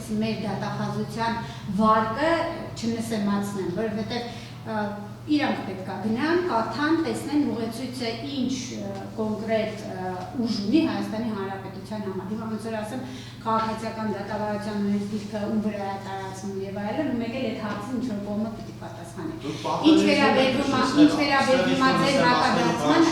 որպեսզի մեր դատախազության վարկը չնսեմացնեն, որովհետև իրանք պետք է գնան, կարդան, տեսնեն ուղեցույցը ինչ կոնկրետ ուժ ունի Հայաստանի Հանրապետության համար։ Ոնց որ ասեմ, քաղաքացիական դատավարության մեր դիրքը ում վրա է տարածվում եւ այլն, ու մեկ էլ այդ հարցին ինչ որ կողմը պիտի պատասխանի։ Ինչ վերաբերվում է ձեր հակադարձմանը,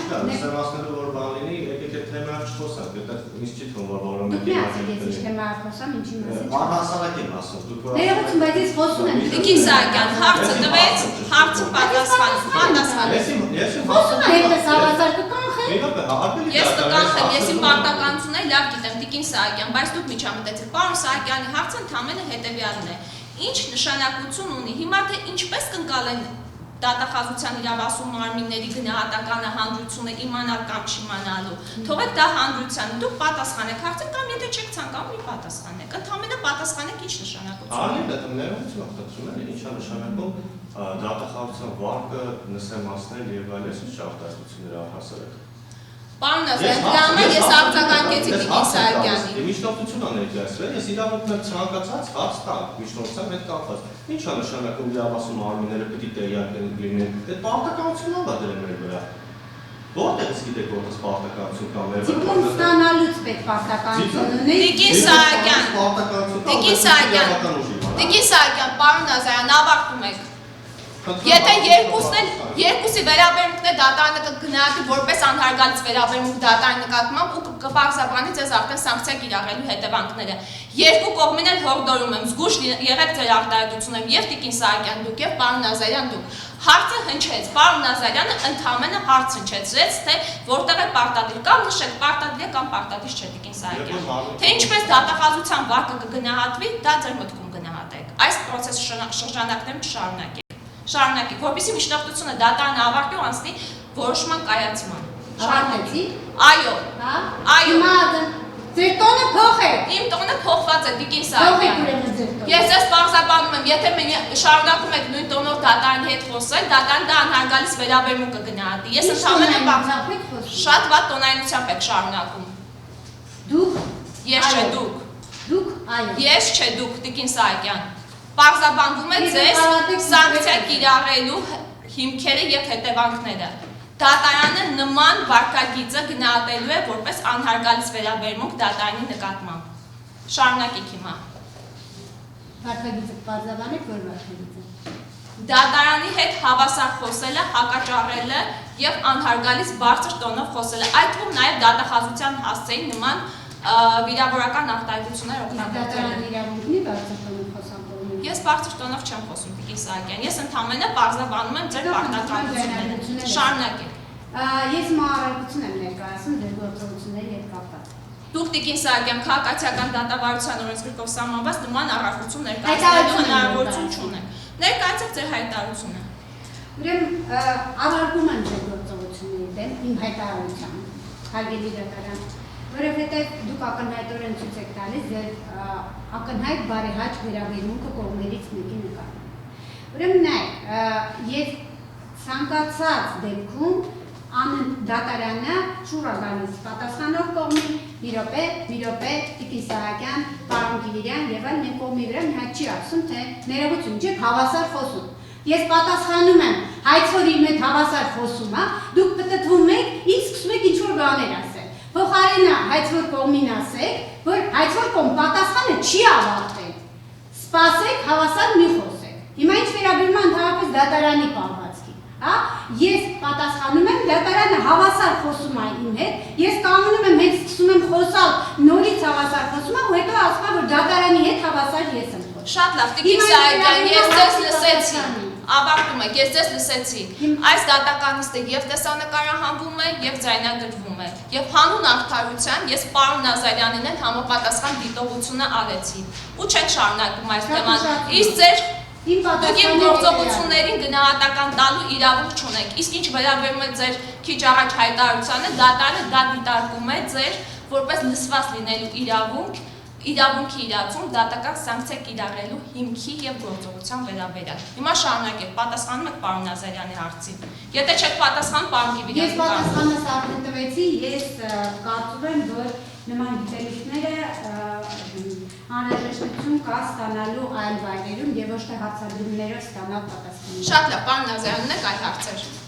ասելու որ բան լինի, եկեք այդ թեմայով չխոսանք, դա ինձ չի թվում որ որոնք դուք ասեք, ես թեմայով խոսամ, ինչի մասին։ Առհասարակ եմ ասում, դուք որ Ներողություն, բայց ես խոսում եմ։ Տիկին Սահակյան, հարցը տվեց, հարցը պատասխան։ Խոսում եմ, հետս հավասար կկանխեմ։ Ես կկանխեմ, ես իմ պարտականությունները լավ գիտեմ, Տիկին Սահակյան, բայց դուք միջամտեցիք։ Պարոն Սահակյանի հարցը ընդամենը հետևյալն է. Ինչ նշանակություն ունի հիմա թե ինչպես կընկալեն դատախազության իրավասու մարմինների գնահատականը հանրությունը իմանալ կամ չիմանալու։ Թողեք դա հանրությանը, դուք պատասխանեք հարցը կամ եթե չեք ցանկանում մի պատասխանեք։ Ընդամենը պատասխանեք ինչ նշանակություն ունի։ Դա ներողություն խնդրում եմ, ինչ է նշանակում դատախազության վարկը նսեմացնել եւ այլն, ինչ արտահայտություններ առհասարակ։ Պարոն Ազարյան, դրա համար ես արձագանքեցի Տիկին Սահակյանին։ Միջնորդություն ա ներկայացրել, ես իրավունքներ ցանկացած հարց տամ, միջնորդությամբ հետ կապված։ Ինչ է նշանակում իրավասու մարմինները պիտի տեղյակ լինեն։ Այդ պարտականությունն ա դրել մեր վրա։ Որտեղից գիտեք որպես պարտականություն կամ մեր վրա։ Դիպլոմ ստանալուց պետք պարտականություն ունի։ Տիկին Սահակյան, պարոն Ազարյան, ավարտում եք։ Եթե երկուսի վերաբերմունքն է դատարանը կգնահատի որպես անհարգալից վերաբերմունք դատարանի նկատմամբ ու կպարզաբանի ձեզ արդեն սանկցիա կիրառելու հետևանքները։ Երկու կողմին էլ հորդորում եմ, զգույշ եղեք ձեր արտահայտություններով եւ Տիկին Սահակյան դուք եւ պարոն Ազարյան դուք։ Հարցը հնչեց, պարոն Ազարյանը ընդհանրապես հարց հնչեցրեց, թե որտեղ է պարտադիր կամ նշեք պարտադիր է կամ պարտադիր չէ Տիկին Սահակյան։ Թե ինչպես դատախազության վարկը կգնահատվի, դա ձեր մտքում գնահատեք։ Այս process շրջանակներում չշարունակեք։ Շարունակեք, որպեսզի միջնորդությունը դատարանը ավարտի ու անցնի որոշման կայացման։ Շարունակեցի։ Այո։ Հա։ Այո։ Հիմա ձեր տոնը փոխեք։ Իմ տոնը փոխված է Տիկին Սահակյան։ Փոխեք ուրեմն ձեր տոնը։ Ես ձեզ պարզաբանում եմ, եթե շարունակում եք նույն տոնով դատարանի հետ խոսել, դատարանը դա անհարգալից վերաբերմունք կգնահատի։ Ես ընդհանրապես շատ վատ տոնայնությամբ եք շարունակում։ Դուք։ Ես չէ դուք։ Դուք, այո։ Ես չէ դուք, Տիկին Սահակյան։ Պարզաբանվում է ձեզ սանկցիա կիրառելու հիմքերը եւ հետևանքները։ Դատարանը նման վարկագիծը գնահատելու է որպես անհարգալից վերաբերմունք դատարանի նկատմամբ։ Շարունակեք հիմա։ Վարկագիծը պարզաբանեք, որ վարկագիծը։ Դատարանի հետ հավասար խոսելը, հակաճառելը եւ անհարգալից բարձր տոնով խոսելը, այդ թվում նաեւ դատախազության հասցեին նման վիրավորական արտահայտություններ օգտագործելը։ Դատարանի իրավունքն է բարձր տոնով խոսանք։ Ես բարձր տոնով չեմ խոսում Տիկին Սահակյան, ես ընդհանրապես պարզաբանում եմ ձեր պարտականությունները։ Շարունակեք։ Ես մահարարություն եմ ներկայացնում ձեր գործողությունների հետ կապված։ Դուք Տիկին Սահակյան քաղաքացիական դատավարության օրենսգրքով սահմանված նման առարկություն ներկայացնելու հնարավորություն չունեք։ Ներկայացեք ձեր հայտարարությունը։ Ուրեմն առարկում եմ ձեր գործողությունների դեմ իմ հայտարարությամբ, հարգելի դատարան, որովհետև դուք ակնհայտորեն ցույց եք տալիս ձեր ակնհայտ բարեհաճ վերաբերմունքը կողմերից մեկի նկատմամբ։ Ուրեմն նայեք, ես ցանկացած դեպքում դատարանը շուռ է գալիս պատասխանող կողմին, մի րոպե, Տիկին Սահակյան, պարոն Կիրիլյան եւ այլն այն կողմի վրա մի հատ չի ասում, թե ներողություն, չեք հավասար խոսում։ Ես պատասխանում եմ, հայց որ իմ հետ հավասար խոսում է, դուք պտտվում եք, ինձ սկսում եք ինչ-որ բաներ ասել։ Փոխարենը հայց որ կողմին ասեք, որ հայց որ կողմ պատասխանը չի ավարտել։ Սպասեք, հավասար մի խոսեք։ Հիմա ինչ վերաբերում է ընդհանրապես դատարանի պահվածքին, հա? Ես պատասխանում եմ, դատարանը հավասար խոսում է իմ հետ, ես կանգնում եմ, հենց սկսում եմ խոսալ, նորից հավասար խոսում եմ, ու հետո ասում եմ, որ դատարանի հետ հավասար ես եմ խոսում։ Շատ լավ, Տիկին Սահակյան, ես ձեզ լսեցի։ Ավարտում եք, ես ձեզ լսեցի։ Այս դատականիստը եւ տեսանկարահանվում է եւ ձայնագրվում է։ Եվ հանուն արդարության ես պարոն Ազարյանին էլ համապատասխան դիտողությունը արեցի։ Ու չեք շարունակում այս թեման։ Իսկ ձեր դուք իմ գործողություններին գնահատական տալու իրավունք չունեք։ Իսկ ինչ վերաբերում է ձեր քիչ առաջ հայտարարությանը, դատարանը դա դիտարկում է ձեր որպես լսված լինելու իրավունքի իրացում դատական սանկցիա կիրառելու հիմքի եւ գործողության վերաբերյալ։ Հիմա շարունակեք, պատասխանում եք պարոն Ազարյանի հարցին։ Եթե չեք պատասխանում, պարոն Կիրիլյան։ Ես պատասխանս արդեն տվեցի, ես կարծում եմ, որ նման գիտելիքները անհրաժեշտություն կա ստանալու այլ վայրերում եւ ոչ թե հարցադրումներով ստանալ պատասխաններ։ Շատ լավ, պարոն Նազարյան, ունեք այլ հարցեր։